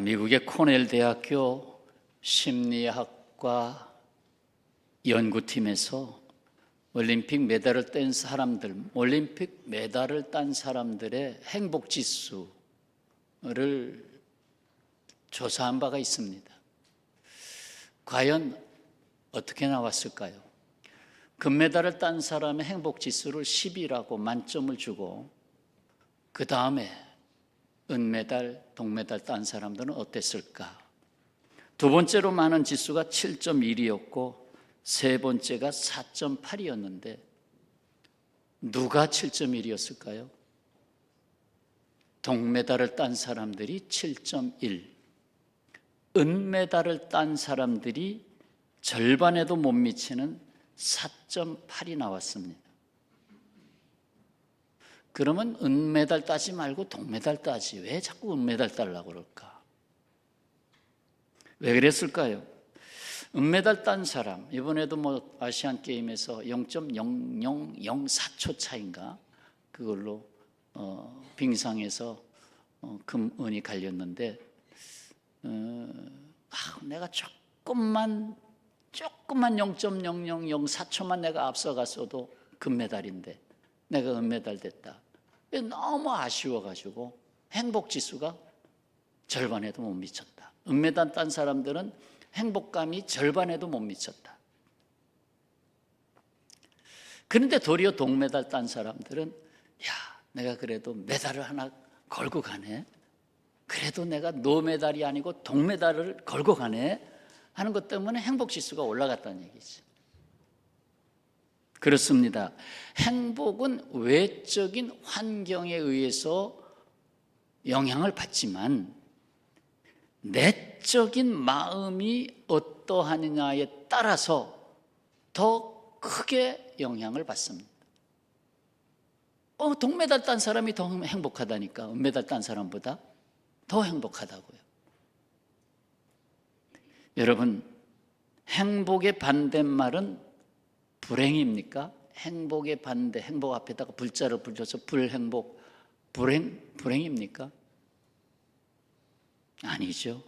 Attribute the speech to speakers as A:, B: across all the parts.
A: 미국의 코넬 대학교 심리학과 연구팀에서 올림픽 메달을 딴 사람들의 행복 지수를 조사한 바가 있습니다. 과연 어떻게 나왔을까요? 금메달을 딴 사람의 행복 지수를 10이라고 만점을 주고, 그 다음에 은메달, 동메달 딴 사람들은 어땠을까? 두 번째로 많은 지수가 7.1이었고 세 번째가 4.8이었는데 누가 7.1이었을까요? 동메달을 딴 사람들이 7.1, 은메달을 딴 사람들이 절반에도 못 미치는 4.8이 나왔습니다. 그러면 은메달 따지 말고 동메달 따지, 왜 자꾸 은메달 따려고 그럴까? 왜 그랬을까요? 은메달 딴 사람, 이번에도 아시안 게임에서 0.0004초 차인가 그걸로 빙상에서 금은이 갈렸는데, 내가 조금만 0.0004초만 내가 앞서갔어도 금메달인데 내가 은메달 됐다. 너무 아쉬워가지고 행복지수가 절반에도 못 미쳤다. 은메달 딴 사람들은 행복감이 절반에도 못 미쳤다. 그런데 도리어 동메달 딴 사람들은 내가 그래도 메달을 하나 걸고 가네, 그래도 내가 노메달이 아니고 동메달을 걸고 가네 하는 것 때문에 행복지수가 올라갔다는 얘기지. 그렇습니다. 행복은 외적인 환경에 의해서 영향을 받지만 내적인 마음이 어떠하느냐에 따라서 더 크게 영향을 받습니다. 동메달 딴 사람이 더 행복하다니까, 은메달 딴 사람보다 더 행복하다고요. 여러분, 행복의 반대말은 불행입니까? 행복의 반대, 행복 앞에다가 불자를 붙여서 불행복, 불행입니까? 아니죠.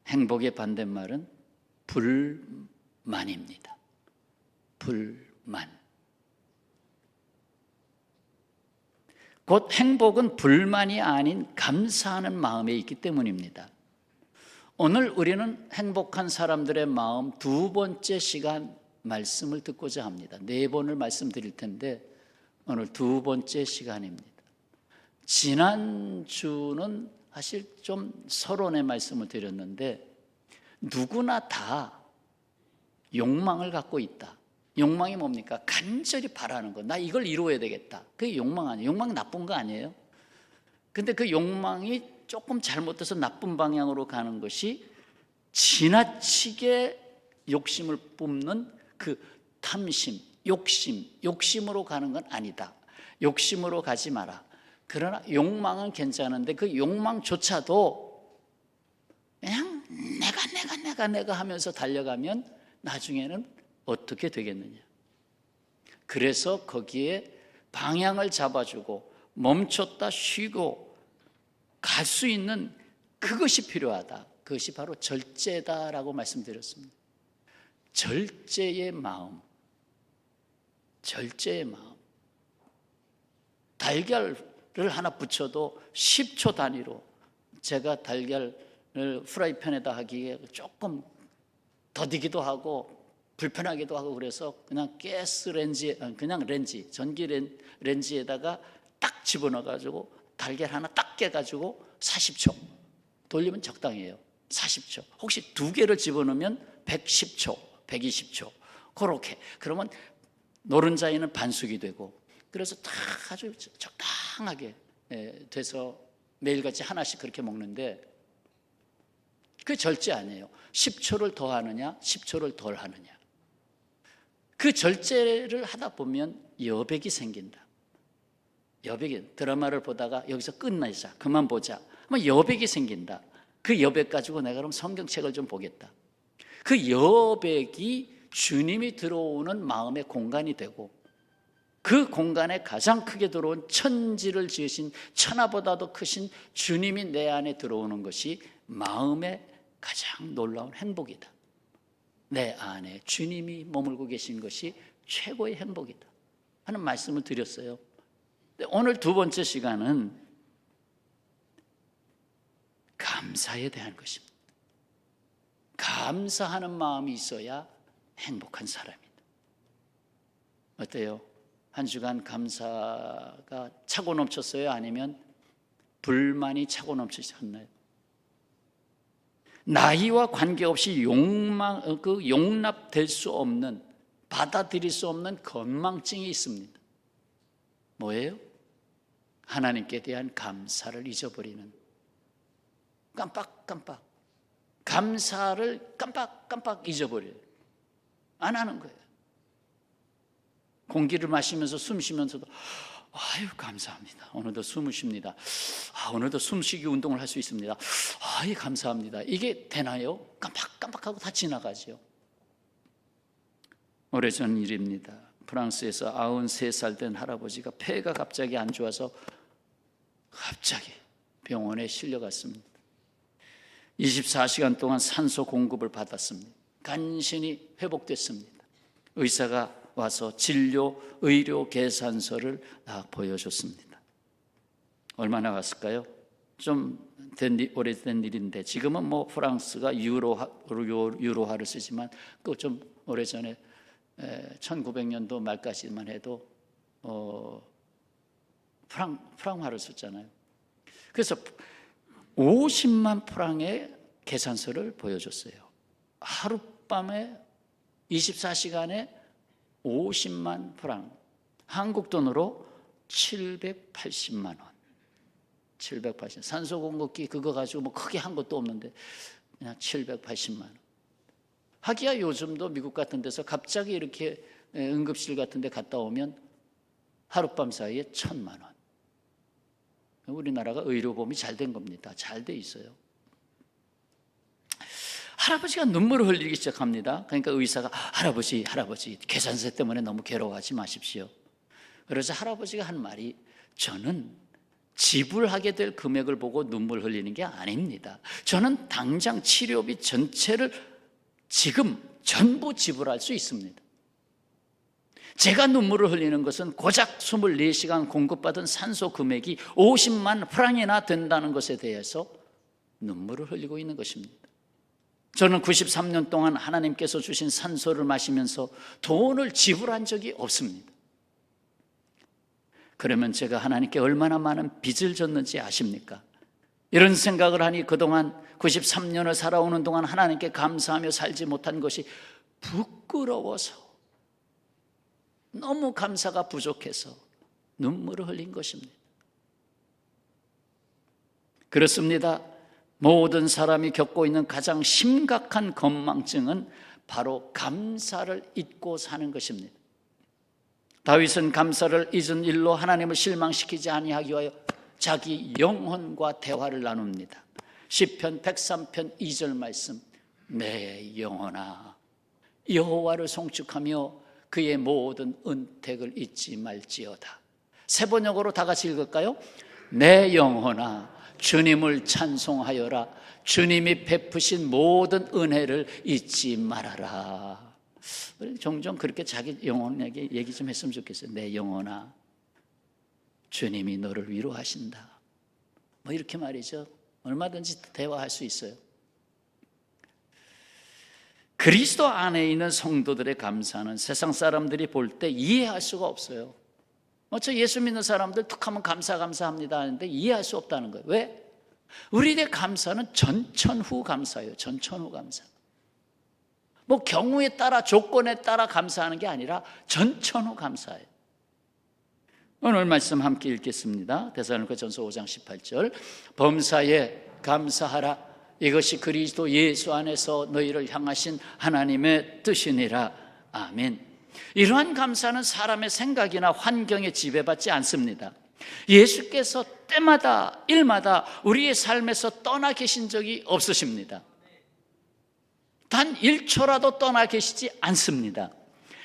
A: 행복의 반대말은 불만입니다. 불만. 곧 행복은 불만이 아닌 감사하는 마음에 있기 때문입니다. 오늘 우리는 행복한 사람들의 마음 두 번째 시간 말씀을 듣고자 합니다. 4번을 말씀드릴 텐데 오늘 두 번째 시간입니다. 지난주는 사실 좀 서론의 말씀을 드렸는데 누구나 다 욕망을 갖고 있다. 욕망이 뭡니까? 간절히 바라는 거. 나 이걸 이루어야 되겠다. 그게 욕망 아니에요. 욕망이 나쁜 거 아니에요. 근데 그 욕망이 조금 잘못돼서 나쁜 방향으로 가는 것이 지나치게 욕심을 뿜는 그 탐심, 욕심으로 가는 건 아니다. 욕심으로 가지 마라. 그러나 욕망은 괜찮은데 그 욕망조차도 그냥 내가 하면서 달려가면 나중에는 어떻게 되겠느냐. 그래서 거기에 방향을 잡아주고 멈췄다 쉬고 갈 수 있는 그것이 필요하다. 그것이 바로 절제다라고 말씀드렸습니다. 절제의 마음. 달걀을 하나 붙여도 10초 단위로, 제가 달걀을 프라이팬에다 하기에 조금 더디기도 하고 불편하기도 하고 그래서 그냥 전기 렌지에다가 딱 집어넣어가지고 달걀 하나 딱 깨가지고 40초 돌리면 적당해요. 40초. 혹시 2개를 집어넣으면 110초, 120초 그렇게. 그러면 노른자에는 반숙이 되고, 그래서 다 아주 적당하게 돼서 매일같이 하나씩 그렇게 먹는데 그게 절제 아니에요. 10초를 더 하느냐 10초를 덜 하느냐. 그 절제를 하다 보면 여백이 생긴다. 드라마를 보다가 여기서 끝내자, 그만 보자 하면 여백이 생긴다. 그 여백 가지고 내가 그럼 성경책을 좀 보겠다. 그 여백이 주님이 들어오는 마음의 공간이 되고, 그 공간에 가장 크게 들어온 천지를 지으신 천하보다도 크신 주님이 내 안에 들어오는 것이 마음의 가장 놀라운 행복이다. 내 안에 주님이 머물고 계신 것이 최고의 행복이다 하는 말씀을 드렸어요. 오늘 두 번째 시간은 감사에 대한 것입니다. 감사하는 마음이 있어야 행복한 사람이다. 어때요? 한 주간 감사가 차고 넘쳤어요? 아니면 불만이 차고 넘치셨나요? 나이와 관계없이 용납될 수 없는, 받아들일 수 없는 건망증이 있습니다. 뭐예요? 하나님께 대한 감사를 잊어버리는, 깜빡깜빡 감사를 깜빡깜빡 잊어버려요. 안 하는 거예요. 공기를 마시면서 숨 쉬면서도 아유 감사합니다. 오늘도 숨을 쉽니다. 오늘도 숨쉬기 운동을 할 수 있습니다. 아유 감사합니다. 이게 되나요? 깜빡깜빡하고 다 지나가죠. 오래전 일입니다. 프랑스에서 93살 된 할아버지가 폐가 갑자기 안 좋아서 갑자기 병원에 실려갔습니다. 24시간 동안 산소 공급을 받았습니다. 간신히 회복됐습니다. 의사가 와서 진료, 의료 계산서를 다 보여줬습니다. 얼마나 갔을까요? 좀 오래된 일인데 지금은 뭐 프랑스가 유로화를 쓰지만 그 좀 오래전에 1900년도 말까지만 해도 프랑화를 썼잖아요. 그래서 50만 프랑의 계산서를 보여줬어요. 하룻밤에 24시간에 50만 프랑, 한국 돈으로 780만 원. 780. 산소 공급기 그거 가지고 뭐 크게 한 것도 없는데 그냥 780만 원. 하기야 요즘도 미국 같은 데서 갑자기 이렇게 응급실 같은 데 갔다 오면 하룻밤 사이에 1,000만 원. 우리나라가 의료보험이 잘 된 겁니다. 잘 돼 있어요. 할아버지가 눈물을 흘리기 시작합니다. 그러니까 의사가 할아버지 계산서 때문에 너무 괴로워하지 마십시오. 그래서 할아버지가 한 말이 저는 지불하게 될 금액을 보고 눈물 흘리는 게 아닙니다. 저는 당장 치료비 전체를 지금 전부 지불할 수 있습니다. 제가 눈물을 흘리는 것은 고작 24시간 공급받은 산소 금액이 50만 프랑이나 된다는 것에 대해서 눈물을 흘리고 있는 것입니다. 저는 93년 동안 하나님께서 주신 산소를 마시면서 돈을 지불한 적이 없습니다. 그러면 제가 하나님께 얼마나 많은 빚을 졌는지 아십니까? 이런 생각을 하니 그동안 93년을 살아오는 동안 하나님께 감사하며 살지 못한 것이 부끄러워서, 너무 감사가 부족해서 눈물을 흘린 것입니다. 그렇습니다. 모든 사람이 겪고 있는 가장 심각한 건망증은 바로 감사를 잊고 사는 것입니다. 다윗은 감사를 잊은 일로 하나님을 실망시키지 아니하기 위하여 자기 영혼과 대화를 나눕니다. 시편 103편 2절 말씀, 내 영혼아 여호와를 송축하며 그의 모든 은택을 잊지 말지어다. 세 번역으로 다 같이 읽을까요? 내 영혼아 주님을 찬송하여라. 주님이 베푸신 모든 은혜를 잊지 말아라. 종종 그렇게 자기 영혼에게 얘기 좀 했으면 좋겠어요. 내 영혼아 주님이 너를 위로하신다. 뭐 이렇게 말이죠. 얼마든지 대화할 수 있어요. 그리스도 안에 있는 성도들의 감사는 세상 사람들이 볼 때 이해할 수가 없어요. 저 예수 믿는 사람들 툭하면 감사합니다 하는데 이해할 수 없다는 거예요. 왜? 우리의 감사는 전천후 감사예요. 전천후 감사. 뭐 경우에 따라 조건에 따라 감사하는 게 아니라 전천후 감사예요. 오늘 말씀 함께 읽겠습니다. 데살로니가전서 5장 18절, 범사에 감사하라. 이것이 그리스도 예수 안에서 너희를 향하신 하나님의 뜻이니라. 아멘. 이러한 감사는 사람의 생각이나 환경에 지배받지 않습니다. 예수께서 때마다 일마다 우리의 삶에서 떠나 계신 적이 없으십니다. 단 1초라도 떠나 계시지 않습니다.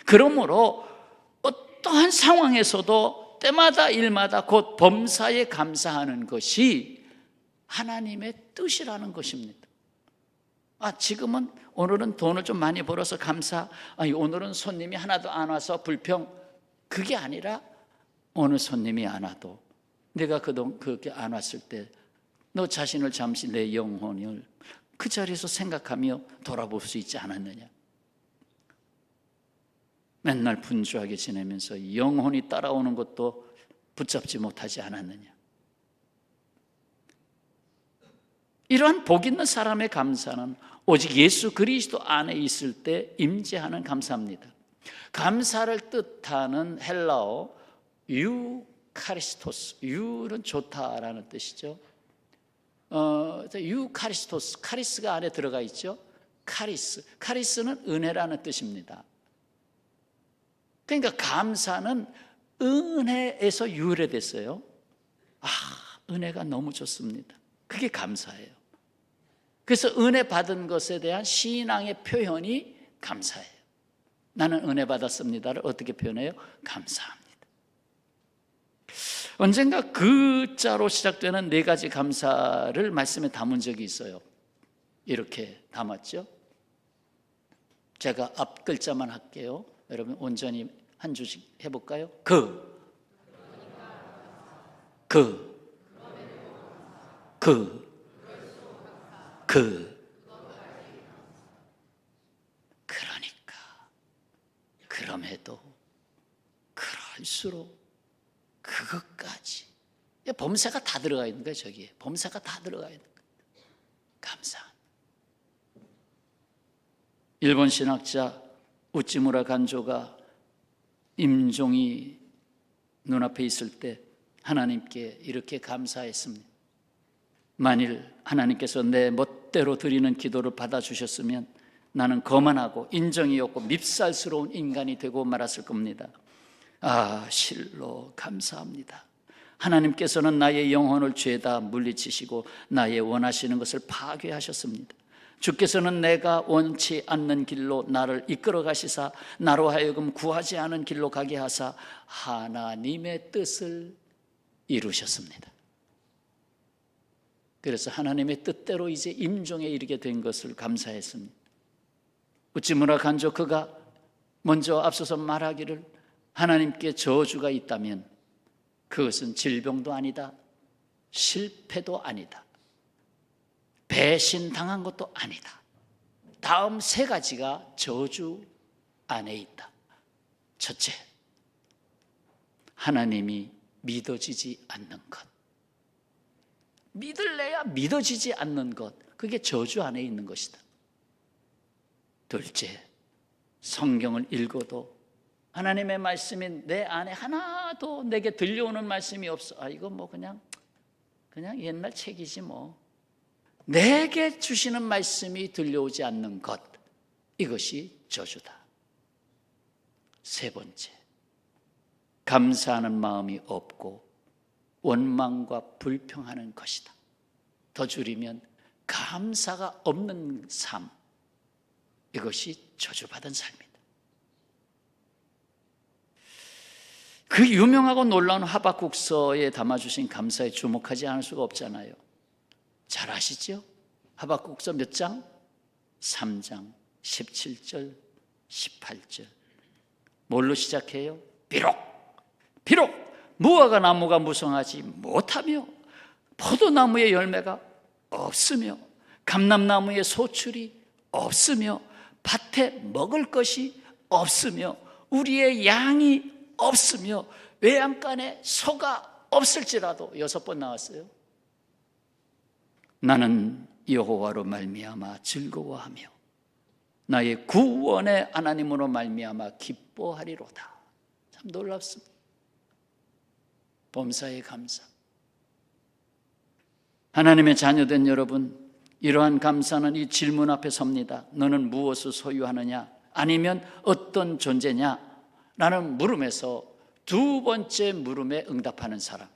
A: 그러므로 어떠한 상황에서도 때마다 일마다 곧 범사에 감사하는 것이 하나님의 뜻이라는 것입니다. 지금은 오늘은 돈을 좀 많이 벌어서 감사, 오늘은 손님이 하나도 안 와서 불평, 그게 아니라 어느 손님이 안 와도 내가 그동안 그렇게 안 왔을 때 너 자신을 잠시 내 영혼을 그 자리에서 생각하며 돌아볼 수 있지 않았느냐. 맨날 분주하게 지내면서 영혼이 따라오는 것도 붙잡지 못하지 않았느냐. 이러한 복 있는 사람의 감사는 오직 예수 그리스도 안에 있을 때 임재하는 감사입니다. 감사를 뜻하는 헬라어 유카리스토스, 유는 좋다라는 뜻이죠. 유카리스토스, 카리스가 안에 들어가 있죠. 카리스는 은혜라는 뜻입니다. 그러니까 감사는 은혜에서 유래됐어요. 은혜가 너무 좋습니다. 그게 감사예요. 그래서 은혜 받은 것에 대한 신앙의 표현이 감사예요. 나는 은혜 받았습니다를 어떻게 표현해요? 감사합니다. 언젠가 그 자로 시작되는 4가지 감사를 말씀에 담은 적이 있어요. 이렇게 담았죠. 제가 앞 글자만 할게요. 여러분 온전히 한 주씩 해볼까요? 그러니까, 그럼에도, 그럴수록, 그것까지. 범사가 다 들어가 있는 거예요, 저기에. 범사가 다 들어가 있는 거예요. 감사. 일본 신학자 우찌무라 간조가 임종이 눈앞에 있을 때 하나님께 이렇게 감사했습니다. 만일 하나님께서 내 멋대로 드리는 기도를 받아주셨으면 나는 거만하고 인정이 없고 밉살스러운 인간이 되고 말았을 겁니다. 실로 감사합니다. 하나님께서는 나의 영혼을 죄다 물리치시고 나의 원하시는 것을 파괴하셨습니다. 주께서는 내가 원치 않는 길로 나를 이끌어 가시사 나로 하여금 구하지 않은 길로 가게 하사 하나님의 뜻을 이루셨습니다. 그래서 하나님의 뜻대로 이제 임종에 이르게 된 것을 감사했습니다. 우찌무라 간조 그가 먼저 앞서서 말하기를 하나님께 저주가 있다면 그것은 질병도 아니다, 실패도 아니다, 배신당한 것도 아니다. 다음 3가지가 저주 안에 있다. 첫째, 하나님이 믿어지지 않는 것. 믿을래야 믿어지지 않는 것, 그게 저주 안에 있는 것이다. 둘째, 성경을 읽어도 하나님의 말씀이 내 안에 하나도 내게 들려오는 말씀이 없어. 이거 뭐 그냥 옛날 책이지 뭐. 내게 주시는 말씀이 들려오지 않는 것, 이것이 저주다. 세 번째, 감사하는 마음이 없고 원망과 불평하는 것이다. 더 줄이면 감사가 없는 삶, 이것이 저주받은 삶이다. 그 유명하고 놀라운 하박국서에 담아주신 감사에 주목하지 않을 수가 없잖아요. 잘 아시죠? 하박국서 몇 장? 3장 17절 18절. 뭘로 시작해요? 비록 무화과 나무가 무성하지 못하며 포도나무의 열매가 없으며 감람나무의 소출이 없으며 밭에 먹을 것이 없으며 우리의 양이 없으며 외양간에 소가 없을지라도 6번 나왔어요. 나는 여호와로 말미암아 즐거워하며 나의 구원의 하나님으로 말미암아 기뻐하리로다. 참 놀랍습니다. 범사의 감사. 하나님의 자녀된 여러분, 이러한 감사는 이 질문 앞에 섭니다. 너는 무엇을 소유하느냐? 아니면 어떤 존재냐? 라는 물음에서 2번째 물음에 응답하는 사람,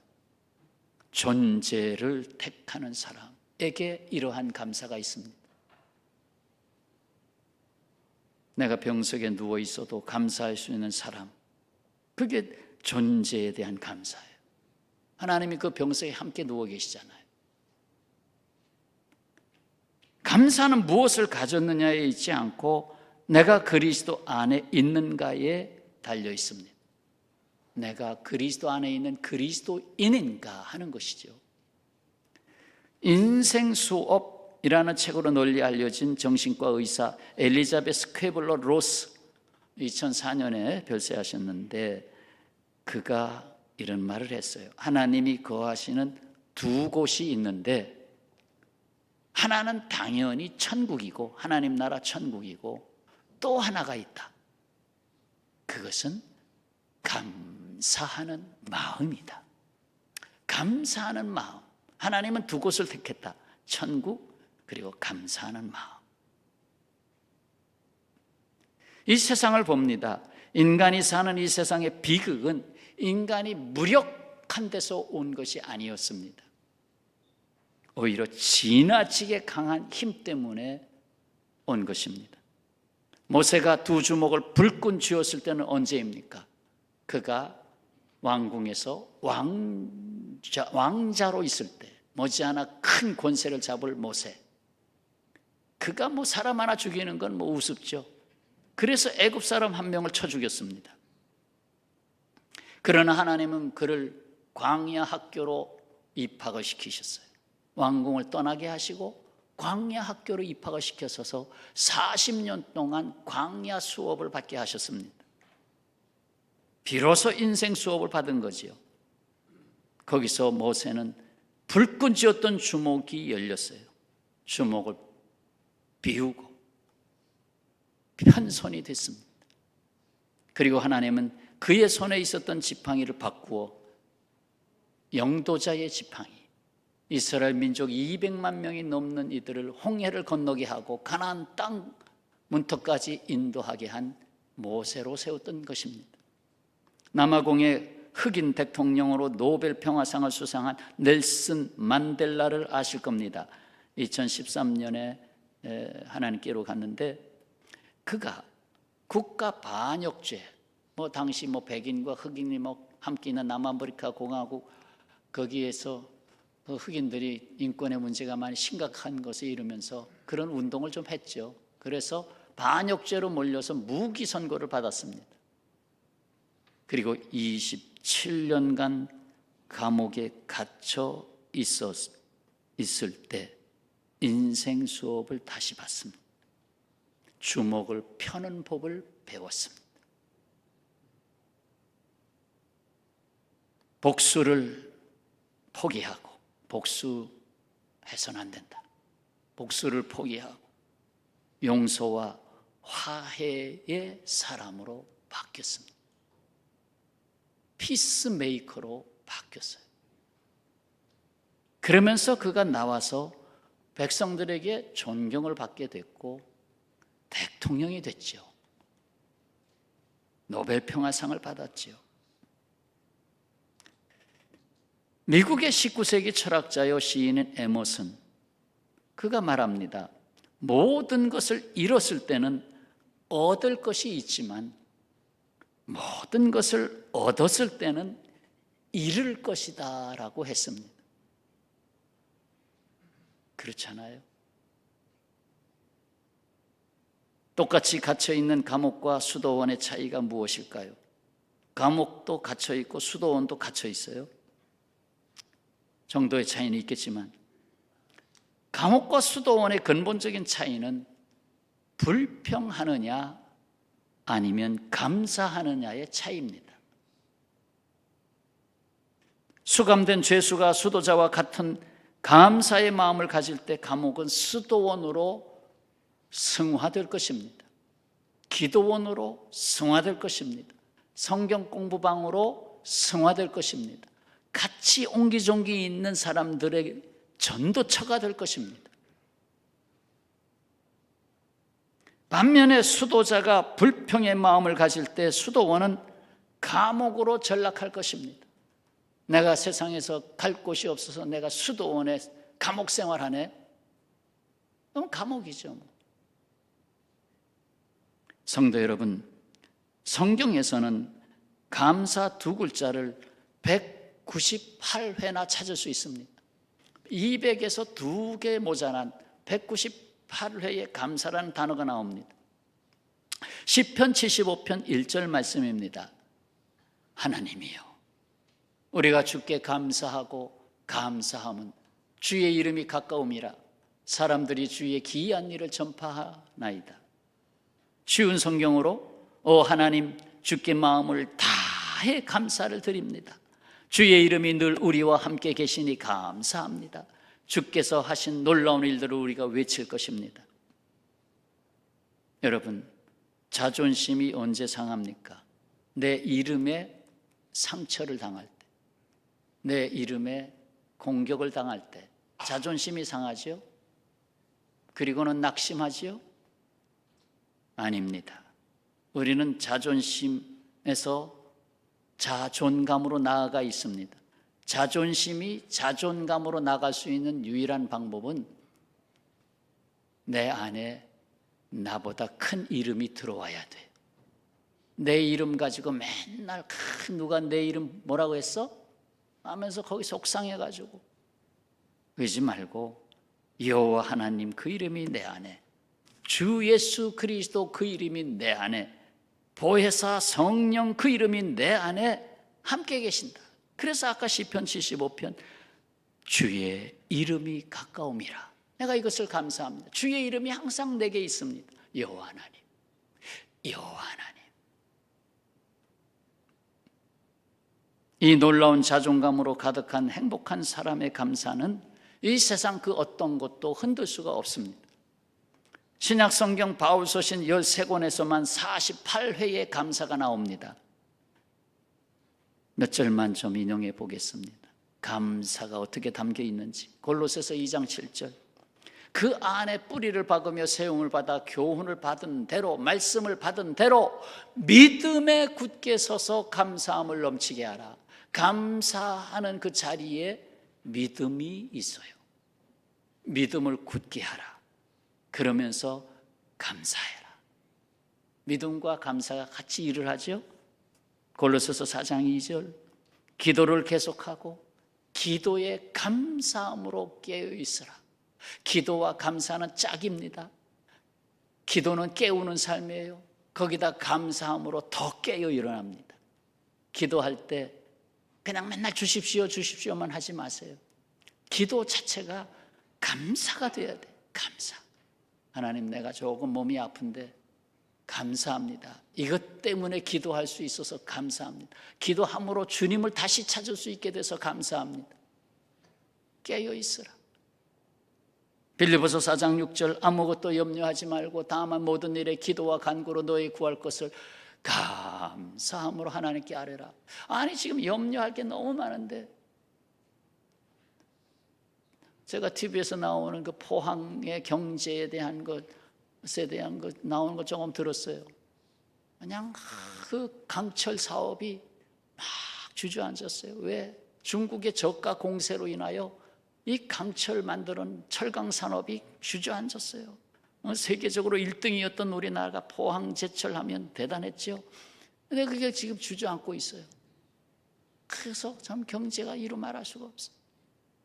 A: 존재를 택하는 사람에게 이러한 감사가 있습니다. 내가 병석에 누워 있어도 감사할 수 있는 사람, 그게 존재에 대한 감사예요. 하나님이 그 병석에 함께 누워 계시잖아요. 감사는 무엇을 가졌느냐에 있지 않고 내가 그리스도 안에 있는가에 달려 있습니다. 내가 그리스도 안에 있는 그리스도인인가 하는 것이죠. 인생수업이라는 책으로 널리 알려진 정신과 의사 엘리자베스 퀘블러 로스 2004년에 별세하셨는데 그가 이런 말을 했어요. 하나님이 거하시는 두 곳이 있는데 하나는 당연히 천국이고 하나님 나라 천국이고 또 하나가 있다. 그것은 감사하는 마음이다. 감사하는 마음. 하나님은 두 곳을 택했다. 천국 그리고 감사하는 마음. 이 세상을 봅니다. 인간이 사는 이 세상의 비극은 인간이 무력한 데서 온 것이 아니었습니다. 오히려 지나치게 강한 힘 때문에 온 것입니다. 모세가 두 주먹을 불끈 쥐었을 때는 언제입니까? 그가 왕궁에서 왕자로 있을 때 머지않아 큰 권세를 잡을 모세. 그가 사람 하나 죽이는 건 우습죠. 그래서 애굽 사람 한 명을 쳐 죽였습니다. 그러나 하나님은 그를 광야 학교로 입학을 시키셨어요. 왕궁을 떠나게 하시고 광야 학교로 입학을 시켜서 40년 동안 광야 수업을 받게 하셨습니다. 비로소 인생 수업을 받은 거지요. 거기서 모세는 불끈 쥐었던 주먹이 열렸어요. 주먹을 비우고 편손이 됐습니다. 그리고 하나님은 그의 손에 있었던 지팡이를 바꾸어 영도자의 지팡이, 이스라엘 민족 200만 명이 넘는 이들을 홍해를 건너게 하고 가나안 땅 문턱까지 인도하게 한 모세로 세웠던 것입니다. 남아공의 흑인 대통령으로 노벨 평화상을 수상한 넬슨 만델라를 아실 겁니다. 2013년에 하나님께로 갔는데 그가 국가 반역죄, 당시 백인과 흑인이 함께 있는 남아메리카 공화국 거기에서 흑인들이 인권의 문제가 많이 심각한 것에 이르면서 그런 운동을 좀 했죠. 그래서 반역죄로 몰려서 무기 선고를 받았습니다. 그리고 27년간 감옥에 갇혀 있을 때 인생 수업을 다시 받습니다. 주먹을 펴는 법을 배웠습니다. 복수를 포기하고, 복수해서는 안 된다. 복수를 포기하고 용서와 화해의 사람으로 바뀌었습니다. 피스메이커로 바뀌었어요. 그러면서 그가 나와서 백성들에게 존경을 받게 됐고 대통령이 됐죠. 노벨 평화상을 받았죠. 미국의 19세기 철학자요 시인인 에머슨, 그가 말합니다. 모든 것을 잃었을 때는 얻을 것이 있지만 모든 것을 얻었을 때는 잃을 것이다 라고 했습니다. 그렇잖아요. 똑같이 갇혀있는 감옥과 수도원의 차이가 무엇일까요? 감옥도 갇혀있고 수도원도 갇혀있어요. 정도의 차이는 있겠지만 감옥과 수도원의 근본적인 차이는 불평하느냐 아니면 감사하느냐의 차이입니다. 수감된 죄수가 수도자와 같은 감사의 마음을 가질 때 감옥은 수도원으로 승화될 것입니다. 기도원으로 승화될 것입니다. 성경 공부방으로 승화될 것입니다. 같이 옹기종기 있는 사람들의 전도처가 될 것입니다. 반면에 수도자가 불평의 마음을 가질 때 수도원은 감옥으로 전락할 것입니다. 내가 세상에서 갈 곳이 없어서 내가 수도원에 감옥 생활하네? 그럼 감옥이죠. 성도 여러분, 성경에서는 감사 두 글자를 198회나 찾을 수 있습니다. 200에서 2개 모자란 198회의 감사라는 단어가 나옵니다. 시편 75편 1절 말씀입니다. 하나님이여, 우리가 주께 감사하고 감사함은 주의 이름이 가까움이라 사람들이 주의 기이한 일을 전파하나이다. 쉬운 성경으로 하나님, 주께 마음을 다해 감사를 드립니다. 주의 이름이 늘 우리와 함께 계시니 감사합니다. 주께서 하신 놀라운 일들을 우리가 외칠 것입니다. 여러분, 자존심이 언제 상합니까? 내 이름에 상처를 당할 때, 내 이름에 공격을 당할 때 자존심이 상하죠? 그리고는 낙심하지요? 아닙니다. 우리는 자존심에서 자존감으로 나아가 있습니다. 자존심이 자존감으로 나갈 수 있는 유일한 방법은 내 안에 나보다 큰 이름이 들어와야 돼. 내 이름 가지고 맨날 누가 내 이름 뭐라고 했어? 하면서 거기 속상해가지고 그러지 말고 여호와 하나님 그 이름이 내 안에, 주 예수 그리스도 그 이름이 내 안에, 보혜사 성령 그 이름이 내 안에 함께 계신다. 그래서 아까 시편 75편 주의 이름이 가까움이라, 내가 이것을 감사합니다. 주의 이름이 항상 내게 있습니다. 여호와 하나님, 여호와 하나님. 이 놀라운 자존감으로 가득한 행복한 사람의 감사는 이 세상 그 어떤 것도 흔들 수가 없습니다. 신약 성경 바울서신 13권에서만 48회의 감사가 나옵니다. 몇 절만 좀 인용해 보겠습니다. 감사가 어떻게 담겨 있는지. 골로새서 2장 7절. 그 안에 뿌리를 박으며 세움을 받아 교훈을 받은 대로, 말씀을 받은 대로 믿음에 굳게 서서 감사함을 넘치게 하라. 감사하는 그 자리에 믿음이 있어요. 믿음을 굳게 하라. 그러면서 감사해라. 믿음과 감사가 같이 일을 하죠. 골로새서 4장 2절. 기도를 계속하고 기도에 감사함으로 깨어 있으라. 기도와 감사는 짝입니다. 기도는 깨우는 삶이에요. 거기다 감사함으로 더 깨어 일어납니다. 기도할 때 그냥 맨날 주십시오 주십시오만 하지 마세요. 기도 자체가 감사가 돼야 돼. 감사. 하나님, 내가 조금 몸이 아픈데 감사합니다. 이것 때문에 기도할 수 있어서 감사합니다. 기도함으로 주님을 다시 찾을 수 있게 돼서 감사합니다. 깨어 있으라. 빌립보서 4장 6절. 아무것도 염려하지 말고 다만 모든 일에 기도와 간구로 너희 구할 것을 감사함으로 하나님께 아뢰라. 아니, 지금 염려할 게 너무 많은데, 제가 TV에서 나오는 그 포항의 경제에 대한 것에 대한 것 나오는 거 조금 들었어요. 그냥 그 강철 사업이 막 주저앉았어요. 왜? 중국의 저가 공세로 인하여 이 강철 만드는 철강 산업이 주저앉았어요. 세계적으로 1등이었던 우리나라가 포항 제철하면 대단했죠. 근데 그게 지금 주저앉고 있어요. 그래서 참 경제가 이루 말할 수가 없어요.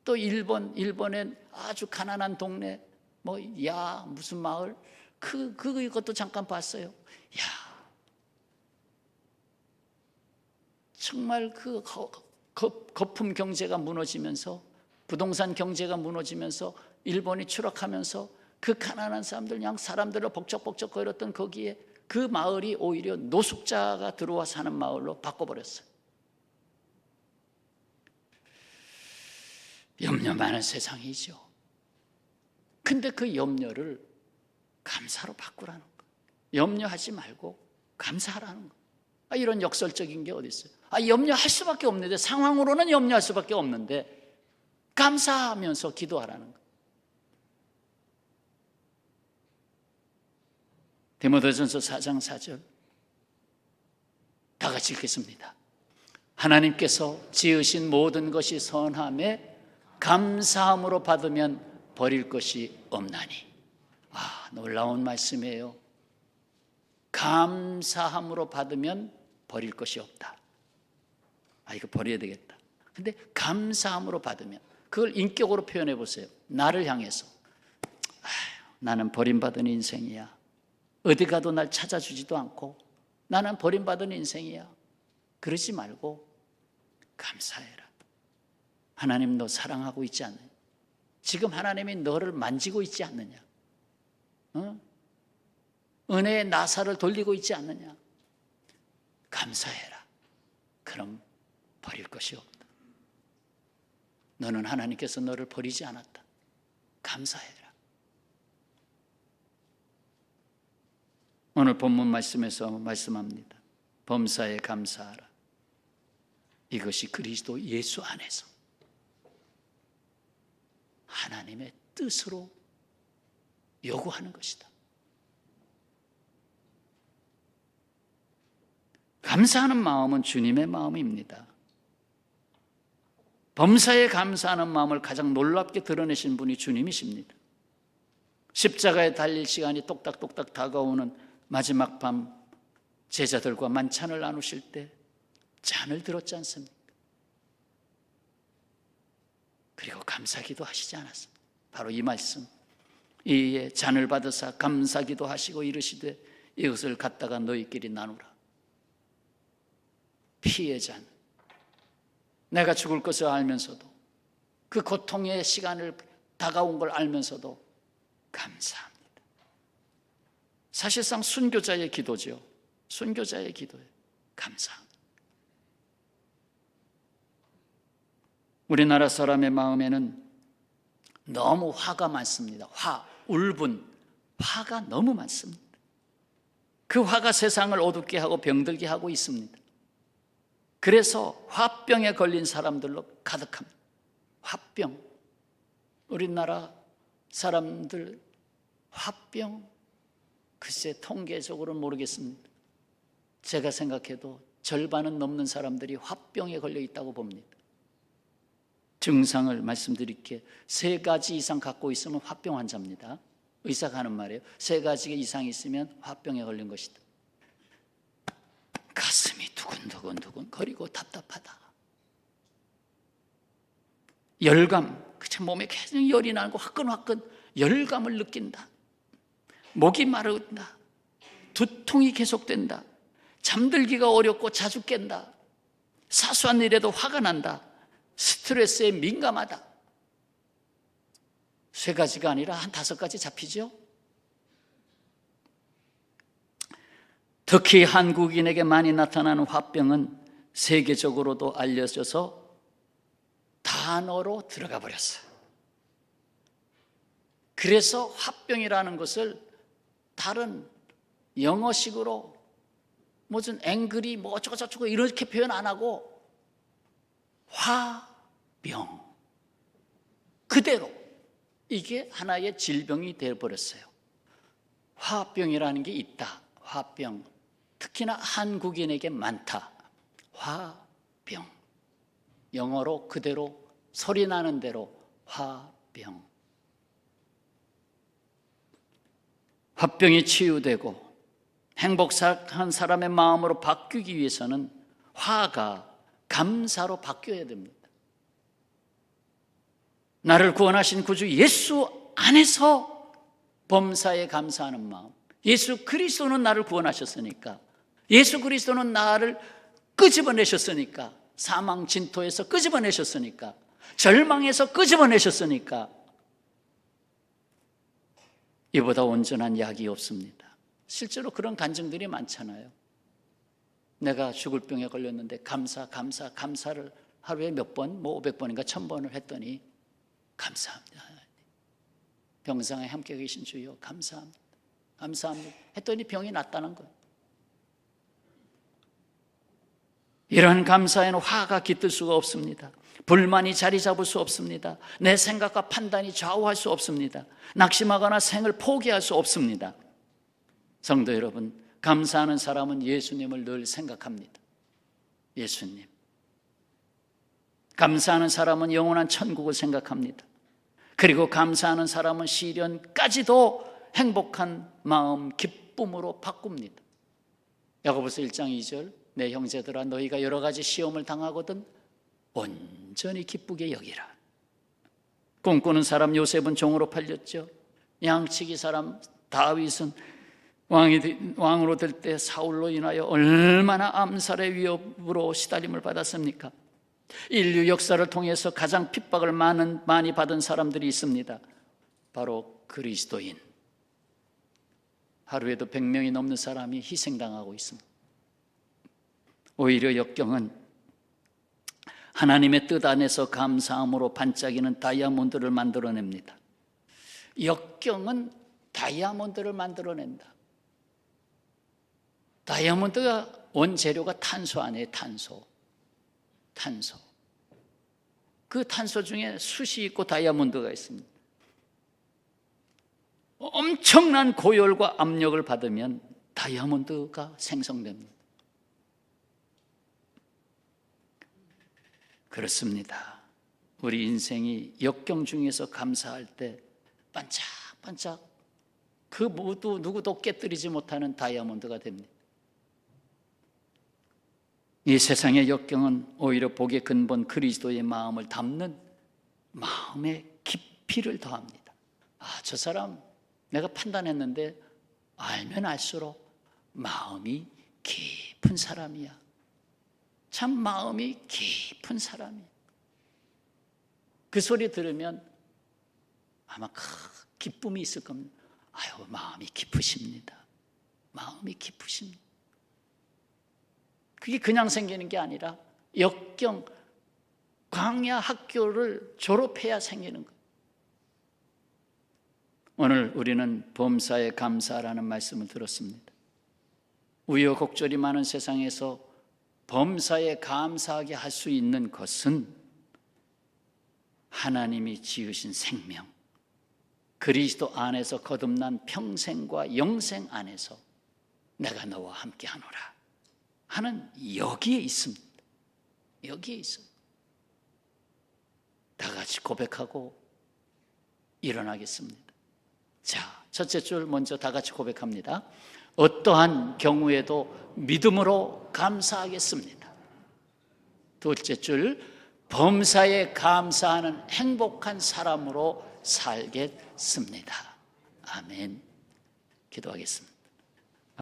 A: 또 일본의 아주 가난한 동네, 무슨 마을, 그것도 잠깐 봤어요. 야, 정말 그 거품 경제가 무너지면서, 부동산 경제가 무너지면서, 일본이 추락하면서 그 가난한 사람들, 그냥 사람들로 복적복적 거렸던 거기에 그 마을이 오히려 노숙자가 들어와 사는 마을로 바꿔버렸어요. 염려 많은 세상이죠. 근데 그 염려를 감사로 바꾸라는 거예요. 염려하지 말고 감사하라는 거예요. 이런 역설적인 게 어디 있어요? 염려할 수밖에 없는데, 상황으로는 염려할 수밖에 없는데 감사하면서 기도하라는 거예요. 디모데전서 4장 4절 다 같이 읽겠습니다. 하나님께서 지으신 모든 것이 선함에 감사함으로 받으면 버릴 것이 없나니. 놀라운 말씀이에요. 감사함으로 받으면 버릴 것이 없다. 이거 버려야 되겠다. 근데 감사함으로 받으면 그걸 인격으로 표현해 보세요. 나를 향해서 나는 버림받은 인생이야. 어디 가도 날 찾아주지도 않고 나는 버림받은 인생이야. 그러지 말고 감사해라. 하나님 너 사랑하고 있지 않느냐? 지금 하나님이 너를 만지고 있지 않느냐? 은혜의 나사를 돌리고 있지 않느냐? 감사해라. 그럼 버릴 것이 없다. 너는 하나님께서 너를 버리지 않았다. 감사해라. 오늘 본문 말씀에서 말씀합니다. 범사에 감사하라. 이것이 그리스도 예수 안에서 하나님의 뜻으로 요구하는 것이다. 감사하는 마음은 주님의 마음입니다. 범사에 감사하는 마음을 가장 놀랍게 드러내신 분이 주님이십니다. 십자가에 달릴 시간이 똑딱똑딱 다가오는 마지막 밤 제자들과 만찬을 나누실 때 잔을 들었지 않습니까? 그리고 감사기도 하시지 않았습니까? 바로 이 말씀. 이에 잔을 받으사 감사기도 하시고 이르시되 이것을 갖다가 너희끼리 나누라. 피의 잔. 내가 죽을 것을 알면서도 그 고통의 시간을 다가온 걸 알면서도 감사합니다. 사실상 순교자의 기도죠. 순교자의 기도예요. 감사합니다. 우리나라 사람의 마음에는 너무 화가 많습니다. 울분, 화가 너무 많습니다. 그 화가 세상을 어둡게 하고 병들게 하고 있습니다. 그래서 화병에 걸린 사람들로 가득합니다. 화병. 우리나라 사람들 화병, 글쎄 통계적으로는 모르겠습니다. 제가 생각해도 절반은 넘는 사람들이 화병에 걸려 있다고 봅니다. 증상을 말씀드릴게요. 3가지 이상 갖고 있으면 화병 환자입니다. 의사가 하는 말이에요. 3가지 이상 있으면 화병에 걸린 것이다. 가슴이 두근두근 거리고 답답하다. 열감, 그쵸, 몸에 계속 열이 나고 화끈화끈 열감을 느낀다. 목이 마른다. 두통이 계속된다. 잠들기가 어렵고 자주 깬다. 사소한 일에도 화가 난다. 스트레스에 민감하다. 3가지가 아니라 한 5가지 잡히죠. 특히 한국인에게 많이 나타나는 화병은 세계적으로도 알려져서 단어로 들어가 버렸어요. 그래서 화병이라는 것을 다른 영어식으로 무슨 앵그리 뭐 어쩌고저쩌고 이렇게 표현 안 하고 화병 그대로 이게 하나의 질병이 되어버렸어요. 화병이라는 게 있다. 화병. 특히나 한국인에게 많다. 화병. 영어로 그대로 소리 나는 대로 화병. 화병이 치유되고 행복한 사람의 마음으로 바뀌기 위해서는 화가 감사로 바뀌어야 됩니다. 나를 구원하신 구주 예수 안에서 범사에 감사하는 마음. 예수 그리스도는 나를 구원하셨으니까, 예수 그리스도는 나를 끄집어내셨으니까, 사망 진토에서 끄집어내셨으니까, 절망에서 끄집어내셨으니까 이보다 온전한 약이 없습니다. 실제로 그런 간증들이 많잖아요. 내가 죽을 병에 걸렸는데 감사를 하루에 몇 번, 500번인가 1000번을 했더니 감사합니다. 병상에 함께 계신 주여 감사합니다. 감사합니다. 했더니 병이 낫다는 거예요. 이러한 감사에는 화가 깃들 수가 없습니다. 불만이 자리 잡을 수 없습니다. 내 생각과 판단이 좌우할 수 없습니다. 낙심하거나 생을 포기할 수 없습니다. 성도 여러분, 감사하는 사람은 예수님을 늘 생각합니다. 예수님. 감사하는 사람은 영원한 천국을 생각합니다. 그리고 감사하는 사람은 시련까지도 행복한 마음, 기쁨으로 바꿉니다. 야고보서 1장 2절 내 형제들아, 너희가 여러 가지 시험을 당하거든 온전히 기쁘게 여기라. 꿈꾸는 사람 요셉은 종으로 팔렸죠. 양치기 사람 다윗은 왕으로 될 때 사울로 인하여 얼마나 암살의 위협으로 시달림을 받았습니까? 인류 역사를 통해서 가장 핍박을 많이 받은 사람들이 있습니다. 바로 그리스도인. 하루에도 100명이 넘는 사람이 희생당하고 있습니다. 오히려 역경은 하나님의 뜻 안에서 감사함으로 반짝이는 다이아몬드를 만들어냅니다. 역경은 다이아몬드를 만들어낸다. 다이아몬드가 원재료가 탄소 아니에요. 탄소. 그 탄소 중에 숯이 있고 다이아몬드가 있습니다. 엄청난 고열과 압력을 받으면 다이아몬드가 생성됩니다. 그렇습니다. 우리 인생이 역경 중에서 감사할 때 반짝반짝 그 모두 누구도 깨뜨리지 못하는 다이아몬드가 됩니다. 이 세상의 역경은 오히려 복의 근본 그리스도의 마음을 담는 마음의 깊이를 더합니다. 저 사람 내가 판단했는데 알면 알수록 마음이 깊은 사람이야. 참 마음이 깊은 사람이야. 그 소리 들으면 아마 큰 기쁨이 있을 겁니다. 마음이 깊으십니다. 마음이 깊으십니다. 그게 그냥 생기는 게 아니라 역경, 광야 학교를 졸업해야 생기는 거예요. 오늘 우리는 범사에 감사라는 말씀을 들었습니다. 우여곡절이 많은 세상에서 범사에 감사하게 할 수 있는 것은 하나님이 지으신 생명, 그리스도 안에서 거듭난 평생과 영생 안에서 내가 너와 함께 하노라 하는 여기에 있습니다. 여기에 있어요. 다 같이 고백하고 일어나겠습니다. 자, 첫째 줄 먼저 다 같이 고백합니다. 어떠한 경우에도 믿음으로 감사하겠습니다. 둘째 줄, 범사에 감사하는 행복한 사람으로 살겠습니다. 아멘. 기도하겠습니다.